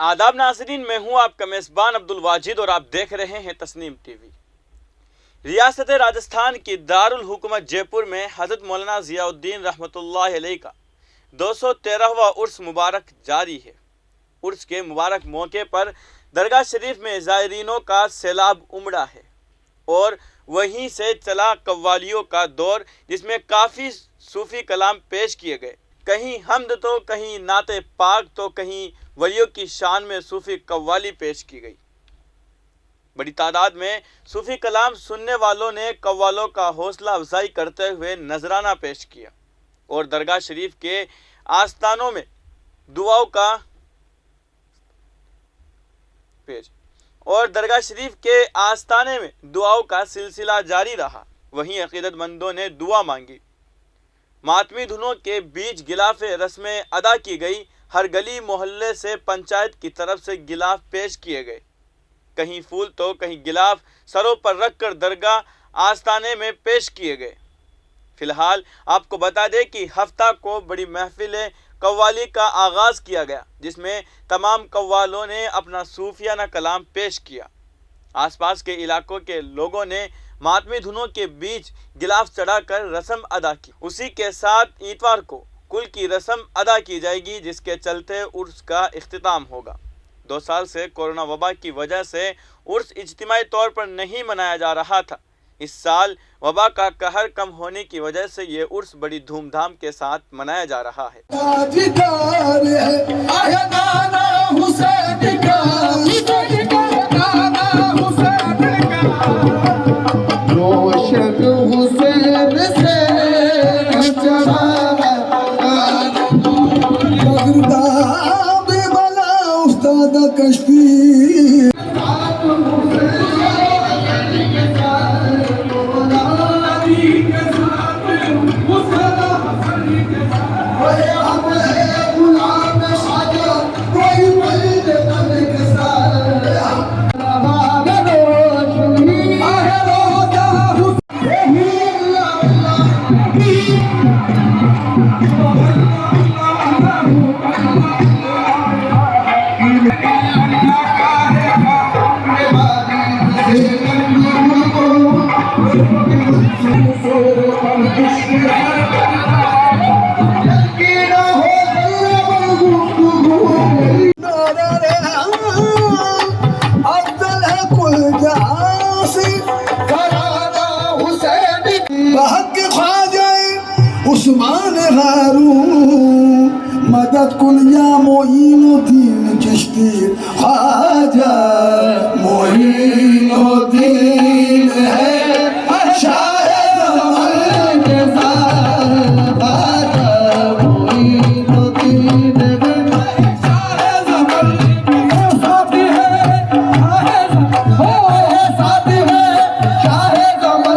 आदाब नाज़रीन, मैं हूं आपका मेज़बान अब्दुल वाजिद और आप देख रहे हैं तस्नीम टीवी। रियासत राजस्थान की दारुल हुकूमत जयपुर में हज़रत मौलाना ज़ियाउद्दीन रहमतुल्लाह अलैह का 213वां उर्स मुबारक जारी है। उर्स के मुबारक मौके पर दरगाह शरीफ में ज़ायरीनों का सैलाब उमड़ा है और वहीं से चला कव्वालियों का दौर, जिसमें काफ़ी सूफ़ी कलाम पेश किए गए। कहीं हमद तो कहीं नाते पाक तो कहीं वलियों की शान में सूफ़ी कव्वाली पेश की गई। बड़ी तादाद में सूफ़ी कलाम सुनने वालों ने कव्वालों का हौसला अफजाई करते हुए नजराना पेश किया और दरगाह शरीफ के आस्थानों में दुआओं का दरगाह शरीफ के आस्थाने में दुआओं का सिलसिला जारी रहा। वहीं अकीदतमंदों ने दुआ मांगी। मातमी धुनों के बीच गिलाफ़े रस्में अदा की गई। हर गली मोहल्ले से पंचायत की तरफ से गिलाफ पेश किए गए। कहीं फूल तो कहीं गिलाफ सरों पर रखकर दरगाह आस्थाने में पेश किए गए। फिलहाल आपको बता दें कि हफ्ता को बड़ी महफिल कव्वाली का आगाज़ किया गया, जिसमें तमाम कव्वालों ने अपना सूफियाना कलाम पेश किया। आसपास के इलाकों के लोगों ने मातमी धुनों के बीच गिलाफ चढ़ाकर रस्म अदा की। उसी के साथ इतवार को कुल की रस्म अदा की जाएगी, जिसके चलते उर्स का इख्तिताम होगा। 2 साल से कोरोना वबा की वजह से उर्स इज्तिमाई तौर पर नहीं मनाया जा रहा था। इस साल वबा का कहर कम होने की वजह से ये उर्स बड़ी धूमधाम के साथ मनाया जा रहा है। उस्मान हारून मदद कुल या मोइनुद्दीन चिश्ती ख्वाजा मोइनुद्दीन है शायद के ख्वाजा मोइनुद्दीन शायद साथी है साथी है शायद के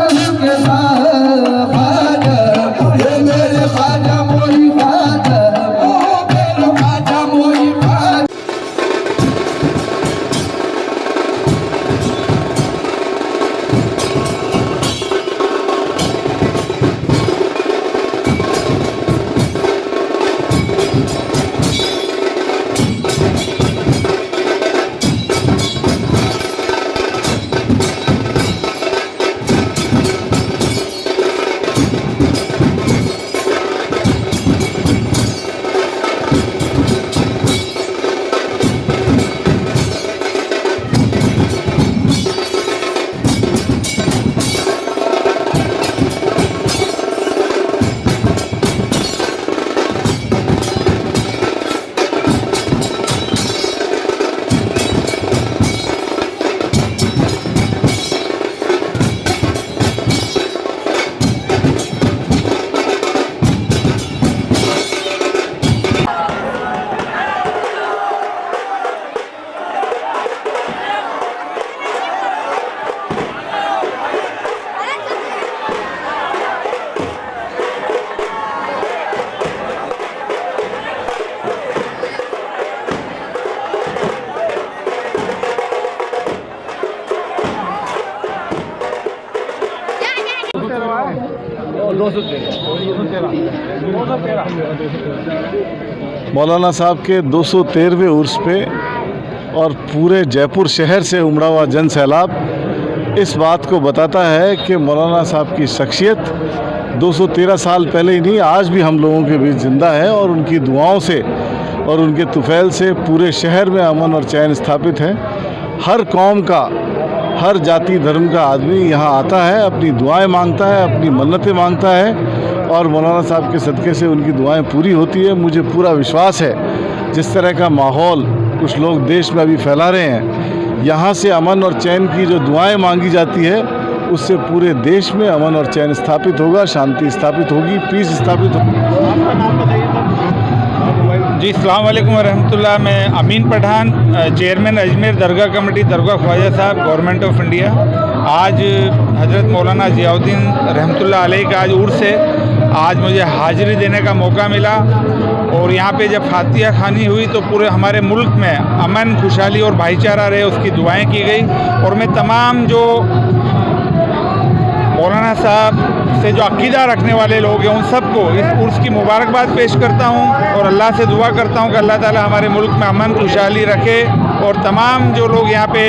मौलाना साहब के 213वें उर्स पे और पूरे जयपुर शहर से उमड़ा हुआ जन सैलाब इस बात को बताता है कि मौलाना साहब की शख्सियत 213 साल पहले ही नहीं, आज भी हम लोगों के बीच जिंदा है और उनकी दुआओं से और उनके तुफैल से पूरे शहर में अमन और चैन स्थापित है। हर कौम का, हर जाति धर्म का आदमी यहाँ आता है, अपनी दुआएं मांगता है, अपनी मन्नतें मांगता है और मौलाना साहब के सदक़े से उनकी दुआएं पूरी होती है। मुझे पूरा विश्वास है जिस तरह का माहौल कुछ लोग देश में अभी फैला रहे हैं, यहाँ से अमन और चैन की जो दुआएं मांगी जाती है उससे पूरे देश में अमन और चैन स्थापित होगा, शांति स्थापित होगी, पीस स्थापित होगी। जी अस्सलाम वालेकुम रहमतुल्लाह। मैं Amin Pathan, chairman Ajmer Dargah committee Dargah Khwaja Sahab, government of India. आज हज़रत मौलाना ज़ियाउद्दीन रहमतुल्लाह अलैह का आज उर्स है। आज मुझे हाज़िरी देने का मौका मिला और यहाँ पे जब फातिहा खानी हुई तो पूरे हमारे मुल्क में अमन, खुशहाली और भाईचारा रहे, उसकी दुआएं की गई। और मैं तमाम जो मौलाना साहब से जो अक़ीदा रखने वाले लोग हैं उन सबको इस उर्स की मुबारकबाद पेश करता हूँ और अल्लाह से दुआ करता हूँ कि अल्लाह ताला हमारे मुल्क में अमन, खुशहाली रखे और तमाम जो लोग यहाँ पे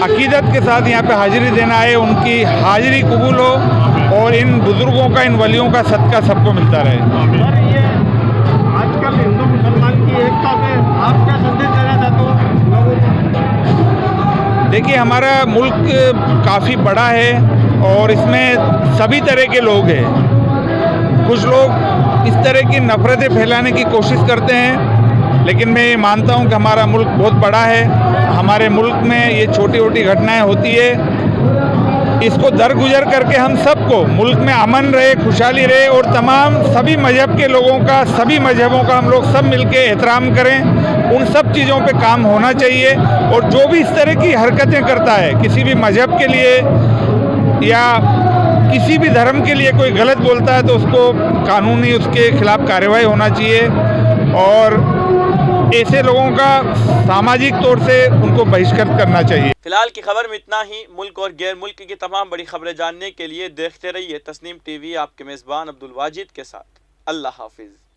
अक़ीदत के साथ यहाँ पे हाज़िरी देना आए उनकी हाज़िरी कबूल हो और इन बुज़ुर्गों का, इन वलियों का सदका सबको मिलता रहे। ये आजकल हिंदू मुसलमान की एकता पे आप क्या संदेश देना चाहते हो लोगों को? देखिए, हमारा मुल्क काफ़ी बड़ा है और इसमें सभी तरह के लोग हैं। कुछ लोग इस तरह की नफ़रतें फैलाने की कोशिश करते हैं, लेकिन मैं ये मानता हूँ कि हमारा मुल्क बहुत बड़ा है। हमारे मुल्क में ये छोटी छोटी घटनाएं होती है, इसको दरगुजर करके हम सबको मुल्क में अमन रहे, खुशहाली रहे और तमाम सभी मजहब के लोगों का, सभी मजहबों का हम लोग सब मिलके एहतराम करें। उन सब चीज़ों पे काम होना चाहिए और जो भी इस तरह की हरकतें करता है, किसी भी मजहब के लिए या किसी भी धर्म के लिए कोई गलत बोलता है तो उसको कानूनी उसके खिलाफ कार्रवाई होना चाहिए और ऐसे लोगों का सामाजिक तौर से उनको बहिष्कृत करना चाहिए। फिलहाल की खबर में इतना ही। मुल्क और गैर मुल्क की तमाम बड़ी खबरें जानने के लिए देखते रहिए तस्नीम टीवी, आपके मेज़बान अब्दुल वाजिद के साथ। अल्लाह हाफिज़।